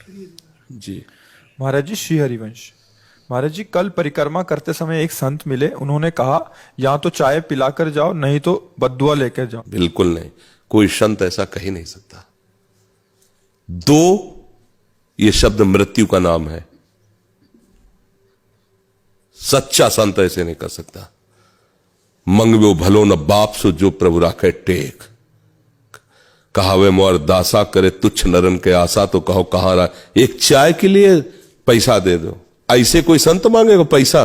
जी महाराज जी, श्री हरिवंश। महाराज जी, कल परिक्रमा करते समय एक संत मिले। उन्होंने कहा, या तो चाय पिलाकर जाओ, नहीं तो बद्दुआ लेकर जाओ। बिल्कुल नहीं, कोई संत ऐसा कह ही नहीं सकता। दो, ये शब्द मृत्यु का नाम है। सच्चा संत ऐसे नहीं कर सकता। मंगवो भलो न बाप सो जो प्रभु राखे टेक, कहावे मोर दासा करे तुच्छ नरन के आशा, तो कहो कहां रहा। एक चाय के लिए पैसा दे दो, ऐसे कोई संत मांगेगा पैसा?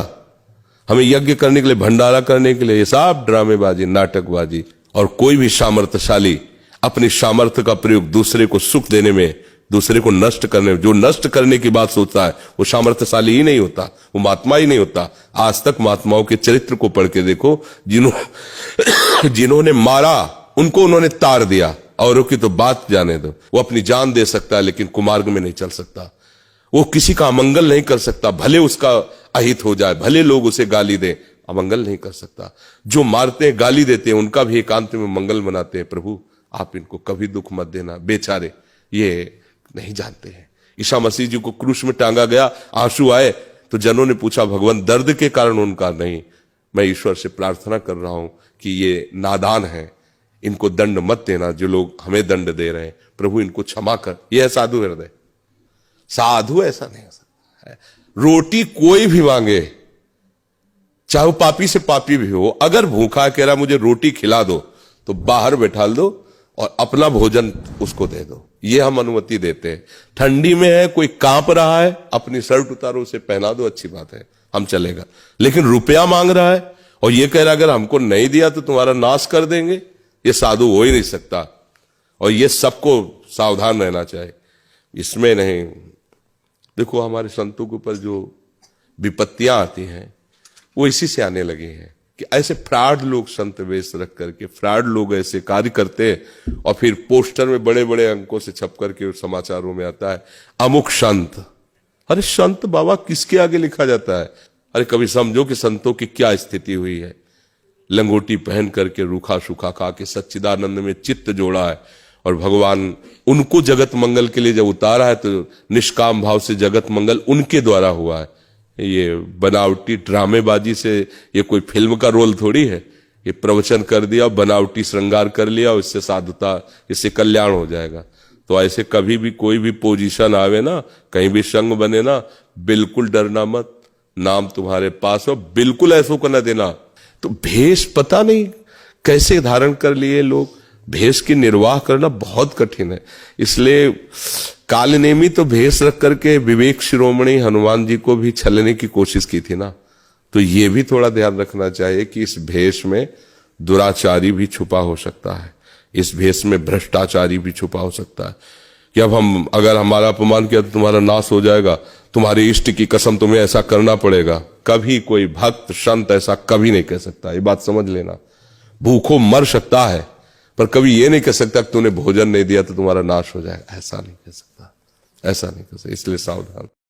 हमें यज्ञ करने के लिए, भंडारा करने के लिए, ये सब ड्रामेबाजी, नाटकबाजी। और कोई भी सामर्थ्यशाली अपनी सामर्थ्य का प्रयोग दूसरे को सुख देने में, दूसरे को नष्ट करने में, जो नष्ट करने की बात सोचता है वो सामर्थ्यशाली ही नहीं होता, वो महात्मा ही नहीं होता। आज तक महात्माओं के चरित्र को पढ़ के देखो, जिन्होंने मारा उनको उन्होंने तार दिया। औरों की तो बात जाने दो, वो अपनी जान दे सकता है लेकिन कुमार्ग में नहीं चल सकता। वो किसी का अमंगल नहीं कर सकता, भले उसका अहित हो जाए, भले लोग उसे गाली दें, अमंगल नहीं कर सकता। जो मारते हैं, गाली देते हैं, उनका भी एकांत में मंगल मनाते हैं। प्रभु आप इनको कभी दुख मत देना, बेचारे ये नहीं जानते हैं। ईसा मसीह जी को क्रूस में टांगा गया, आंसू आए तो जनों ने पूछा, भगवान दर्द के कारण उनका नहीं। मैं ईश्वर से प्रार्थना कर रहा हूं कि ये नादान है, इनको दंड मत देना, जो लोग हमें दंड दे रहे हैं। प्रभु इनको क्षमा कर। यह है साधु हृदय। साधु ऐसा नहीं हो सकता है। रोटी कोई भी मांगे, चाहे वो पापी से पापी भी हो, अगर भूखा कह रहा मुझे रोटी खिला दो, तो बाहर बैठा दो और अपना भोजन उसको दे दो। ये हम अनुमति देते हैं। ठंडी में है, कोई कांप रहा है, अपनी शर्ट उतारो, उसे पहना दो, अच्छी बात है, हम चलेगा। लेकिन रुपया मांग रहा है और ये कह रहा अगर हमको नहीं दिया तो तुम्हारा नाश कर देंगे, ये साधु हो ही नहीं सकता। और ये सबको सावधान रहना चाहिए, इसमें नहीं। देखो हमारे संतों के ऊपर जो विपत्तियां आती हैं वो इसी से आने लगी हैं कि ऐसे फ्रॉड लोग संत वेश रख करके, फ्रॉड लोग ऐसे कार्य करते हैं और फिर पोस्टर में बड़े बड़े अंकों से छप करके समाचारों में आता है अमुक संत। अरे संत बाबा किसके आगे लिखा जाता है? अरे कभी समझो कि संतों की क्या स्थिति हुई है। लंगोटी पहन करके, रूखा सूखा खा के सच्चिदानंद में चित्त जोड़ा है और भगवान उनको जगत मंगल के लिए जब उतारा है तो निष्काम भाव से जगत मंगल उनके द्वारा हुआ है। ये बनावटी ड्रामेबाजी से ये कोई फिल्म का रोल थोड़ी है। ये प्रवचन कर दिया, बनावटी श्रृंगार कर लिया, इससे साधुता, इससे कल्याण हो जाएगा। तो ऐसे कभी भी कोई भी पोजीशन आवे ना, कहीं भी संग बने ना, बिल्कुल डरना मत। नाम तुम्हारे पास हो, बिल्कुल ऐसो को न देना। तो भेष पता नहीं कैसे धारण कर लिए लोग। भेष की निर्वाह करना बहुत कठिन है। इसलिए कालनेमी तो भेष रख करके विवेक शिरोमणि हनुमान जी को भी छलने की कोशिश की थी ना। तो ये भी थोड़ा ध्यान रखना चाहिए कि इस भेष में दुराचारी भी छुपा हो सकता है, इस भेष में भ्रष्टाचारी भी छुपा हो सकता है। कि अब हम अगर हमारा अपमान किया तो तुम्हारा नाश हो जाएगा, तुम्हारे इष्ट की कसम तुम्हें ऐसा करना पड़ेगा। कभी कोई भक्त संत ऐसा कभी नहीं कह सकता, ये बात समझ लेना। भूखों मर सकता है पर कभी ये नहीं कह सकता कि तूने भोजन नहीं दिया तो तुम्हारा नाश हो जाएगा। ऐसा नहीं कह सकता, ऐसा नहीं कह सकता। इसलिए सावधान।